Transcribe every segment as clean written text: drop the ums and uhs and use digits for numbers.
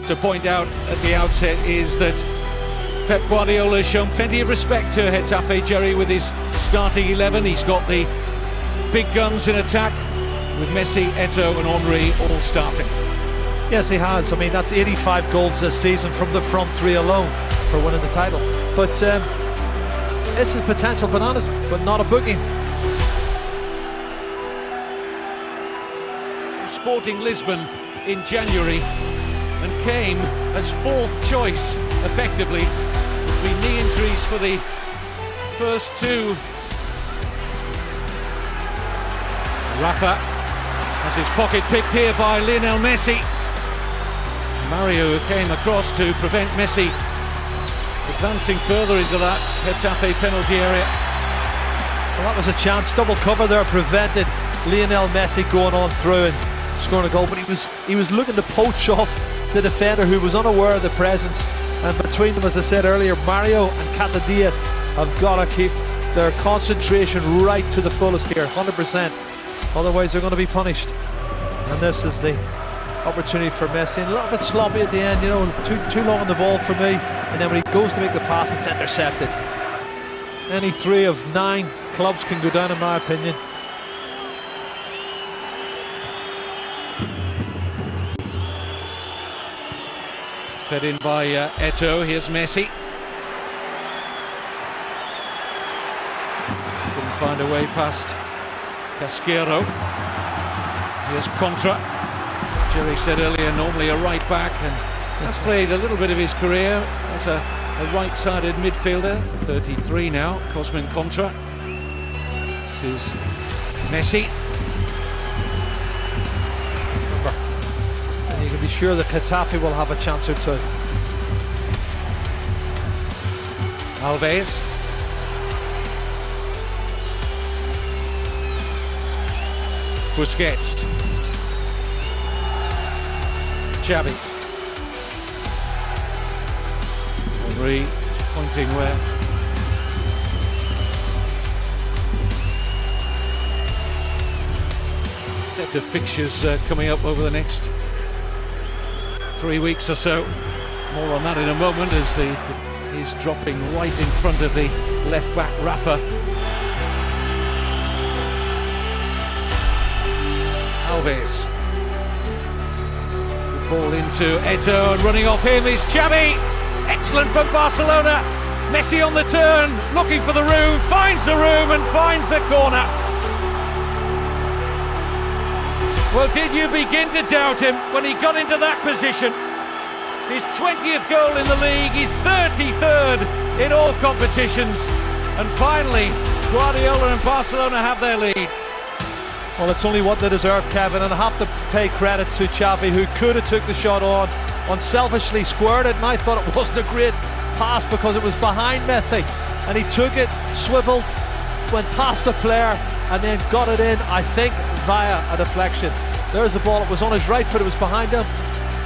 to point out at the outset is that Pep Guardiola has shown plenty of respect to Getafe, Jerry, with his starting 11. He's got the big guns in attack with Messi, Eto'o and Henry all starting. Yes, he has. I mean, that's 85 goals this season from the front three alone for winning the title. But this is potential bananas, but not a bookie. Sporting Lisbon in January and came as fourth choice, effectively. There's been knee injuries for the first two. Rafa has his pocket picked here by Lionel Messi. Mario came across to prevent Messi advancing further into that Getafe penalty area. Well, that was a chance. Double cover there prevented Lionel Messi going on through and scoring a goal, but he was looking to poach off the defender who was unaware of the presence. And between them, as I said earlier, Mario and Catadilla have got to keep their concentration right to the fullest here, 100%. Otherwise they're going to be punished. And this is the opportunity for Messi. And a little bit sloppy at the end, you know, too long on the ball for me. And then when he goes to make the pass, it's intercepted. Any 3 of 9 clubs can go down, in my opinion. Fed in by Eto'o. Here's Messi. Couldn't find a way past Casquero. Here's Contra. Jerry said earlier, normally a right back, and has played a little bit of his career as a right-sided midfielder. 33 now, Cosmin Contra. This is Messi. And you can be sure that Getafe will have a chance or two. Alves. Busquets. Xavi. Henry pointing where. Set of fixtures coming up over the next 3 weeks or so. More on that in a moment as he's dropping right in front of the left back Rafa. Alves. The ball into Eto'o and running off him is Xavi. Excellent from Barcelona. Messi on the turn, looking for the room, finds the room and finds the corner. Well, did you begin to doubt him when he got into that position? His 20th goal in the league, his 33rd in all competitions. And finally, Guardiola and Barcelona have their lead. Well, it's only what they deserve, Kevin, and I have to pay credit to Xavi, who could have took the shot on, unselfishly squared it, and I thought it wasn't a great pass because it was behind Messi, and he took it, swiveled, went past the player, and then got it in, I think, via a deflection. There's the ball, it was on his right foot, it was behind him,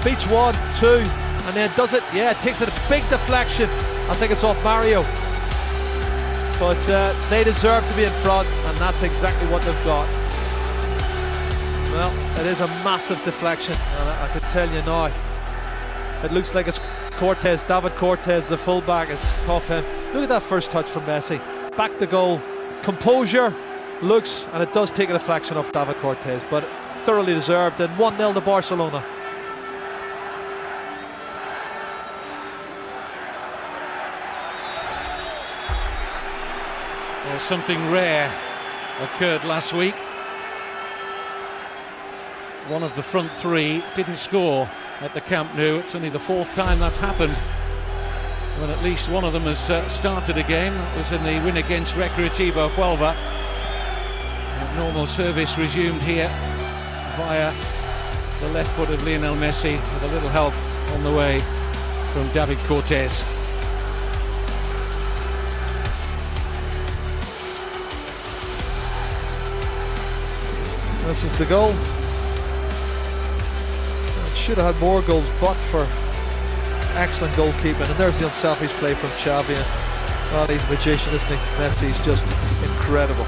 beats 1, 2, and then does it, yeah, takes it a big deflection. I think it's off Mario. But they deserve to be in front, and that's exactly what they've got. Well, it is a massive deflection, and I can tell you now, it looks like it's Cortez, David Cortez, the fullback. It's off him. Look at that first touch from Messi. Back to goal. Composure, looks, and it does take a deflection off David Cortez, but thoroughly deserved, and 1-0 to Barcelona. Well, something rare occurred last week. One of the front three didn't score at the Camp Nou. It's only the 4th time that's happened when at least one of them has started a game. That was in the win against Recreativo Huelva. Normal service resumed here via the left foot of Lionel Messi with a little help on the way from David Cortez. This is the goal. Should have had more goals, but for excellent goalkeeping. And there's the unselfish play from Xavi. And, well, he's a magician, isn't he? Messi's just incredible.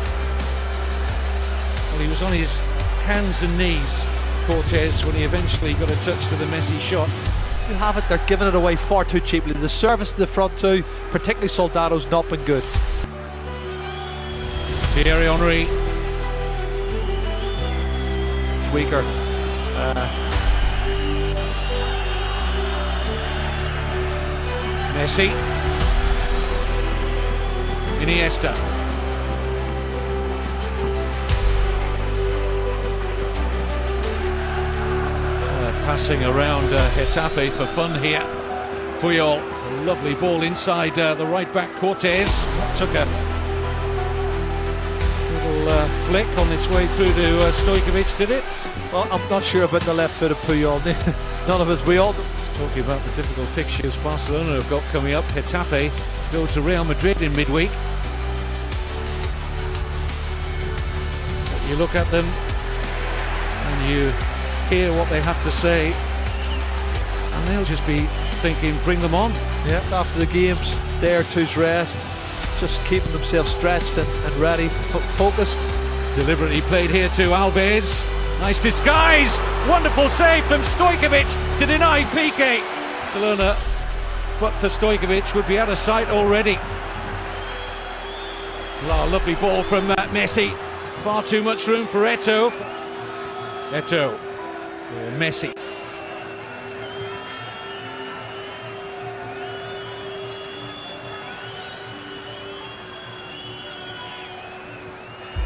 Well, he was on his hands and knees, Cortez, when he eventually got a touch to the Messi shot. You have it, they're giving it away far too cheaply. The service to the front two, particularly Soldado's, not been good. Thierry Henry. It's weaker. Messi. Iniesta. Passing around Getafe for fun here. Puyol, it's a lovely ball inside the right back. Cortez took a little flick on its way through to Stojkovic, did it? Well, I'm not sure about the left foot of Puyol. None of us, we all... Talking about the difficult fixtures Barcelona have got coming up. Getafe go to Real Madrid in midweek. But you look at them and you hear what they have to say, and they'll just be thinking, bring them on. Yeah, after the game's day or two's rest, just keeping themselves stretched and ready, focused. Deliberately played here to Alves. Nice disguise, wonderful save from Stojkovic to deny Piqué. Barcelona, but for Stojkovic, would be out of sight already. Lovely ball from Messi. Far too much room for Eto'o. Eto'o. Messi.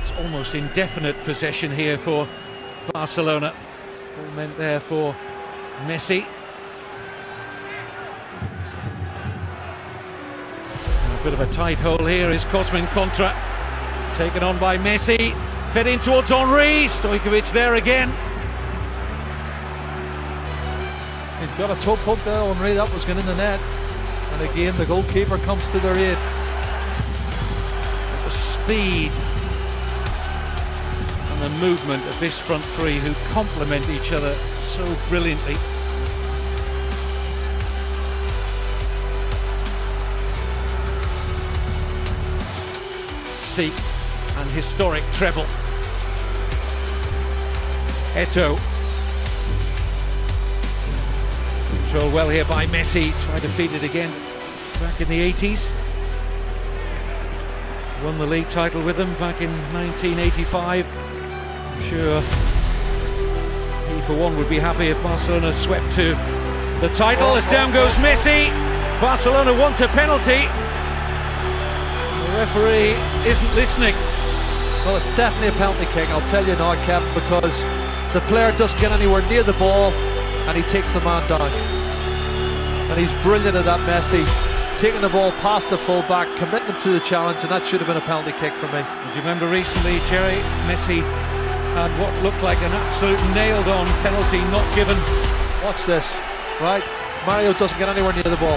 It's almost indefinite possession here for Barcelona. All meant there for Messi. A bit of a tight hole here is Cosmin Contra. Taken on by Messi. Fed in towards Henry. Stojkovic there again. He's got a toe poke there, Henry, that was going in the net. And again, the goalkeeper comes to their aid. The speed and the movement of this front three, who complement each other so brilliantly. Seek and historic treble. Eto'o. Controlled well here by Messi. Tried to feed it again back in the 80s. Won the league title with them back in 1985. I'm sure he for one would be happy if Barcelona swept to the title. As down goes Messi. Barcelona want a penalty. The referee isn't listening. Well, it's definitely a penalty kick, I'll tell you now, Kevin, because the player doesn't get anywhere near the ball and he takes the man down. And he's brilliant at that, Messi, taking the ball past the fullback, committing him to the challenge, and that should have been a penalty kick for me. Do you remember recently, Jerry, Messi had what looked like an absolute nailed-on penalty not given? Watch this, right? Mario doesn't get anywhere near the ball.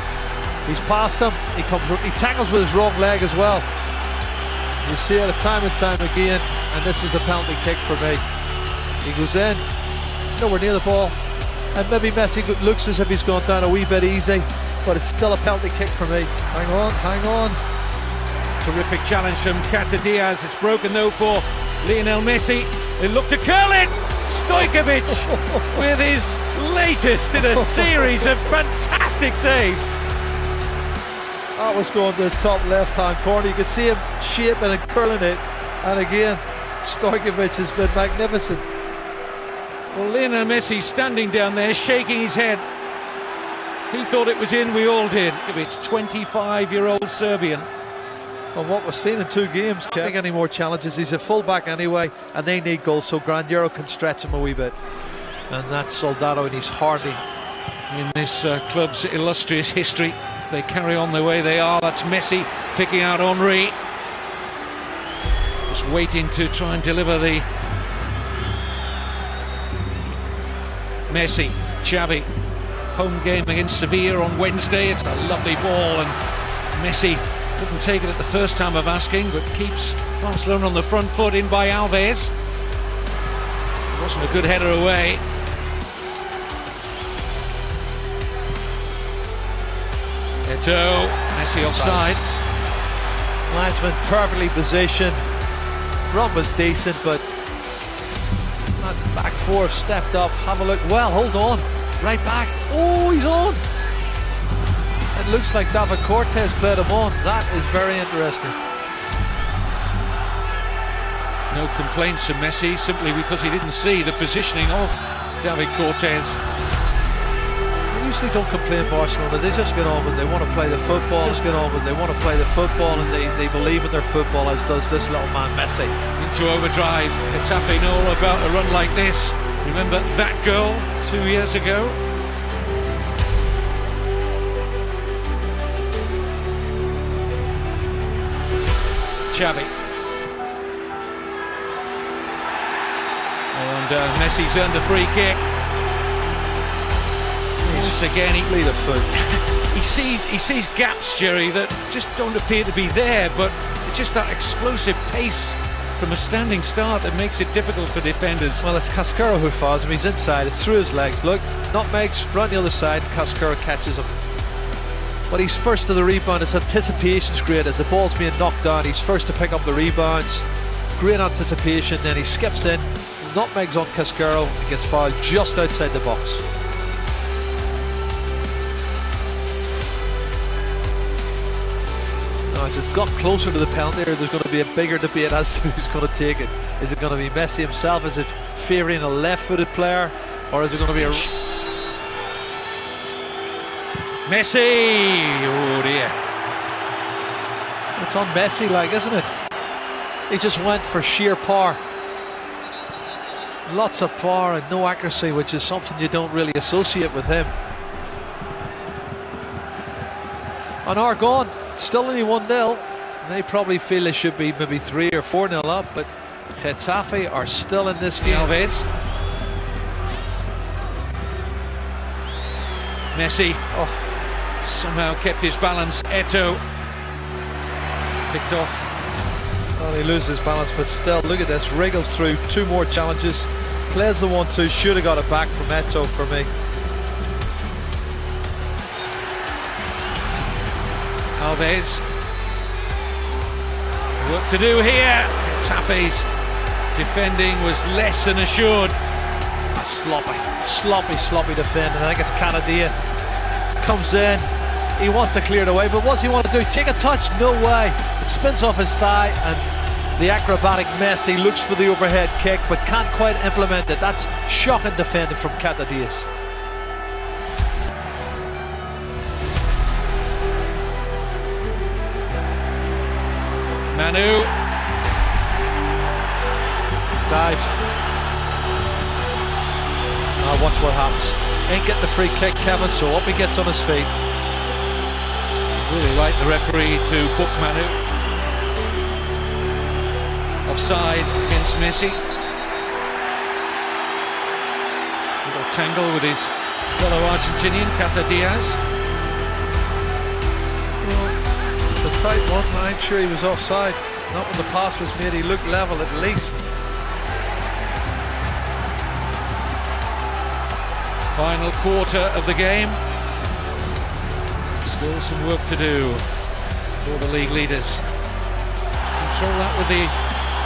He's past him, he tackles with his wrong leg as well. You see it time and time again, and this is a penalty kick for me. He goes in, nowhere near the ball, and maybe Messi looks as if he's gone down a wee bit easy, but it's still a penalty kick for me. Hang on, hang on. Terrific challenge from Cata Diaz. It's broken though for Lionel Messi. They look to curl it. Stojkovic with his latest in a series of fantastic saves. That was going to the top left-hand corner. You could see him shaping and curling it. And again, Stojkovic has been magnificent. Well, Lionel Messi standing down there, shaking his head. He thought it was in, we all did. It's 25-year-old Serbian. Well, what we've seen in 2 games, can't make any more challenges. He's a full-back anyway, and they need goals, so Grandiero can stretch him a wee bit. And that's Soldado, and he's hardly in this club's illustrious history. If they carry on the way they are, that's Messi picking out Henry. Just waiting to try and deliver the Messi, Xavi, home game against Sevilla on Wednesday. It's a lovely ball, and Messi couldn't take it at the first time of asking, but keeps Barcelona on the front foot, in by Alves. It wasn't a good header away. Eto'o, Messi offside. Linesman perfectly positioned. Run was decent, but that back four stepped up. Have a look. Well, hold on. right back. Oh, he's on. It looks like David Cortez played him on. That is very interesting. No complaints from Messi, simply because he didn't see the positioning of David Cortez. They usually don't complain, Barcelona. They just get on when they want to play the football. And they believe in their football, as does this little man Messi. Into overdrive. Getafe know all about a run like this. Remember that goal 2 years ago? Xavi. And Messi's earned a free kick. Once again, he sees gaps, Jerry, that just don't appear to be there, but it's just that explosive pace from a standing start that makes it difficult for defenders. Well, it's Cascaro who fouls him. He's inside. It's through his legs. Look, nutmegs right the other side. Cascaro catches him. But he's first to the rebound. His anticipation's great as the ball's being knocked down. He's first to pick up the rebounds. Great anticipation. Then he skips in. Nutmegs on Cascaro and gets fouled just outside the box. Now, as it's got closer to the penalty area, there's going to be a bigger debate as to who's going to take it. Is it going to be Messi himself? Is it favouring a left-footed player? Or is it going to be a... Messi! Oh dear. It's on Messi, like, isn't it? He just went for sheer power. Lots of power and no accuracy, which is something you don't really associate with him. And Argon, still only 1-0. They probably feel they should be maybe 3 or 4-0 up, but Getafe are still in this game. Alves. Messi somehow kept his balance. Eto'o picked off. Well, he loses balance, but still, look at this. Wriggles through 2 more challenges. Plays the 1-2. Should have got it back from Eto'o for me. Alves. Work to do here. Getafe's defending was less than assured. Sloppy defending. I think it's Canadilla. Comes in. He wants to clear it away, but what's he want to do? Take a touch? No way. It spins off his thigh, and the acrobatic Messi looks for the overhead kick, but can't quite implement it. That's shocking defending from Canadillas. Manu. It's dived. Now watch what happens. Ain't getting the free kick, Kevin, so up he gets on his feet. Really like the referee to book Manu. Offside against Messi. Little tangle with his fellow Argentinian, Canadillas. It's a tight one. I ain't sure he was offside. Not when the pass was made. He looked level at least. Final quarter of the game. Still some work to do for the league leaders. Control that with the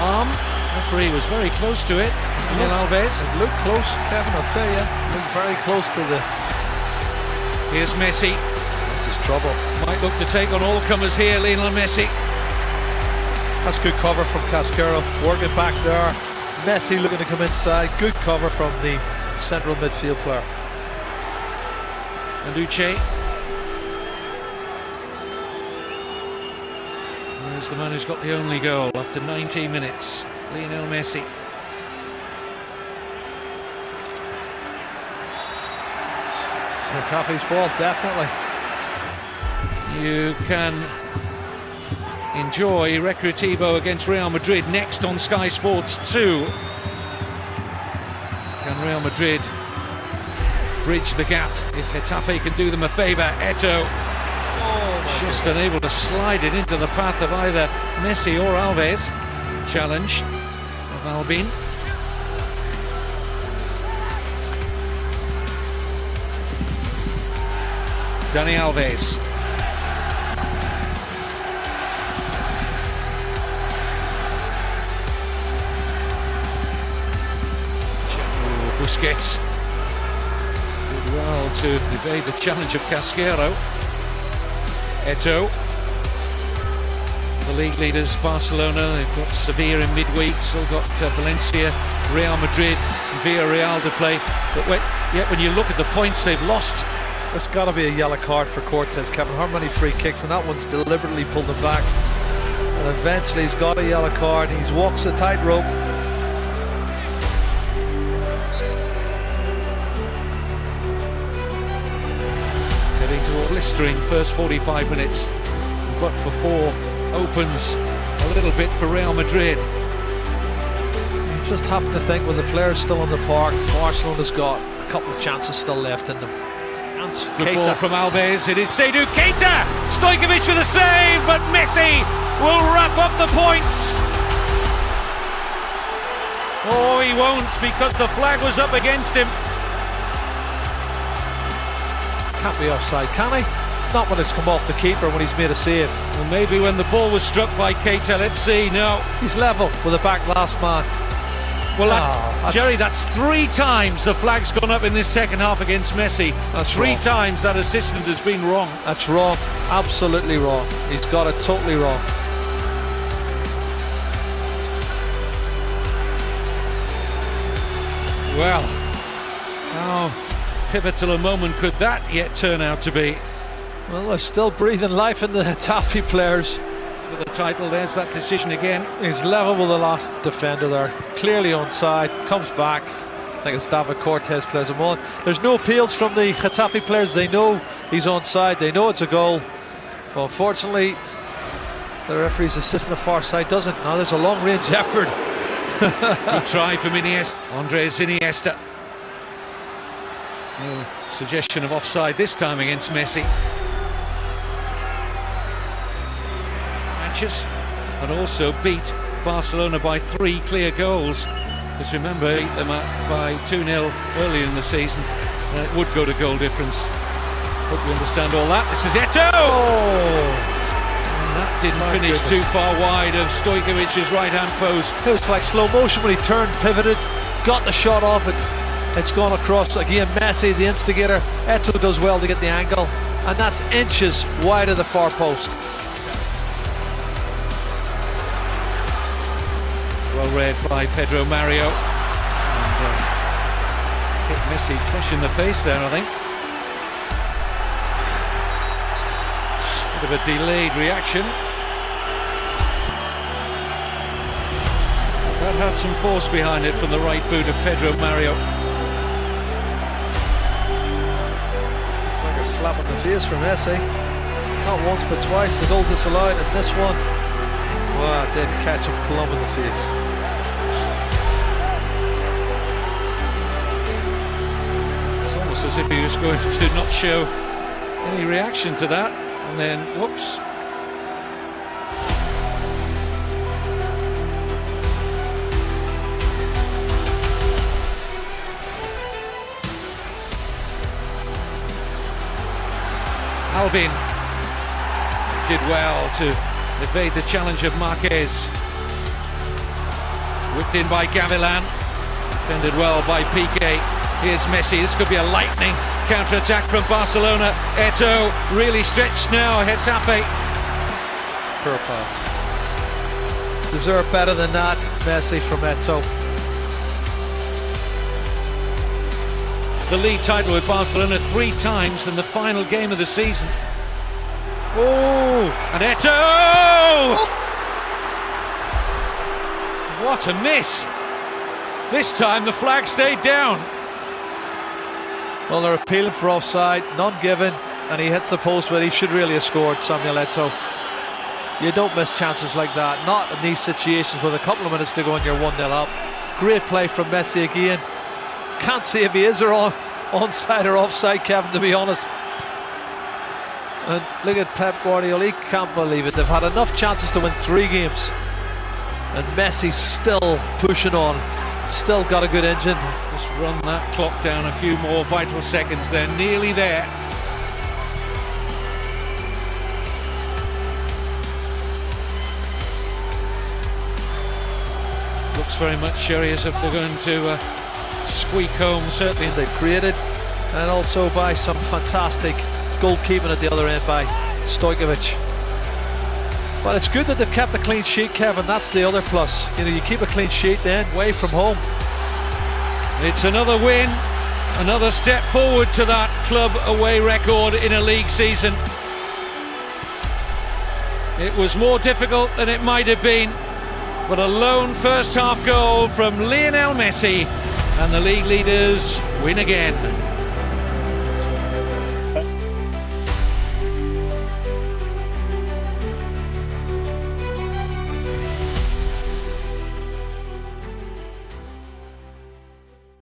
arm. Referee was very close to it. Lionel Alves. It looked close, Kevin, I'll tell you. Looked very close to the... Here's Messi. This is trouble. Might look to take on all comers here, Lionel Messi. That's good cover from Cascaro. Working back there. Messi looking to come inside. Good cover from the central midfield player. And Uche. There's the man who's got the only goal after 19 minutes, Lionel Messi. Getafe's ball, definitely. You can enjoy Recreativo against Real Madrid next on Sky Sports 2. Can Real Madrid bridge the gap if Getafe can do them a favour? Eto'o just unable to slide it into the path of either Messi or Alves. Challenge of Albin. Dani Alves. Busquets. Good well to evade the challenge of Casquero. Eto'o. The league leaders, Barcelona, they've got Sevilla in midweek, still got Valencia, Real Madrid, and Villarreal to play. But yet when you look at the points they've lost, it's got to be a yellow card for Cortez, Kevin. How many free kicks, and that one's deliberately pulled him back. And eventually he's got a yellow card, he walks a tightrope. Getting to a blistering first 45 minutes, but for 4 opens a little bit for Real Madrid. You just have to think, when the players still in the park, Barcelona's got a couple of chances still left in them. Good ball from Alves, it is Seydou Keita! Stojkovic with a save, but Messi will wrap up the points. Oh, he won't, because the flag was up against him. Can't be offside, can he? Not when it's come off the keeper, when he's made a save. Well, maybe when the ball was struck by Keita, let's see. No, he's level with the back last man. Well, Jerry, that's 3 times the flag's gone up in this second half against Messi. That's 3 wrong. times that assistant has been wrong. That's wrong, absolutely wrong. He's got it totally wrong. Well, how pivotal a moment could that yet turn out to be? Well, they're still breathing life in the Getafe players. For the title, there's that decision again. He's level with the last defender there, clearly onside, comes back. I think it's David Cortez plays him on. There's no appeals from the Getafe players. They know he's onside, they know it's a goal. But unfortunately, the referee's assistant far side doesn't. Now there's a long range effort. Good try from Iniesta. Andres Iniesta. No suggestion of offside this time against Messi. And also beat Barcelona by 3 clear goals. Because remember, beat them by 2-0 earlier in the season. It would go to goal difference. Hope you understand all that. This is Eto'o! And that didn't finish too far wide of Stojkovic's right-hand post. It was like slow motion when he turned, pivoted, got the shot off it. It's gone across again. Messi, the instigator. Eto'o does well to get the angle, and that's inches wide of the far post. Well read by Pedro Mario. And hit Messi flush in the face there, I think. Bit of a delayed reaction. That had some force behind it from the right boot of Pedro Mario. It's like a slap in the face for Messi. Not once but twice, the goal disallowed, and this one, wow, it did catch him plumb in the face. It's almost as if he was going to not show any reaction to that, and then whoops. Albin did well to evade the challenge of Marquez. Whipped in by Gavilan. Defended well by Piqué. Here's Messi. This could be a lightning counter-attack from Barcelona. Eto'o really stretched now. Getafe. Poor pass. Deserve better than that, Messi from Eto'o. The league title with Barcelona 3 times in the final game of the season. Oh! And Eto'o! What a miss! This time the flag stayed down. Well, they're appealing for offside, none given, and he hits the post where he should really have scored, Samuel Eto'o. You don't miss chances like that, not in these situations with a couple of minutes to go and you're 1-0 up. Great play from Messi again. Can't see if he is or onside or offside, Kevin, to be honest. And look at Pep Guardiola, he can't believe it. They've had enough chances to win 3 games, and Messi's still pushing on, still got a good engine. Just run that clock down a few more vital seconds. They're nearly there. Looks very much, Sherry, as if they're going to squeak home, certainly. As they've created and also by some fantastic goalkeeping at the other end by Stojkovic. But it's good that they've kept a clean sheet, Kevin. That's the other plus. You know, you keep a clean sheet then away from home. It's another win, another step forward to that club away record in a league season. It was more difficult than it might have been, but a lone first half goal from Lionel Messi and the league leaders win again.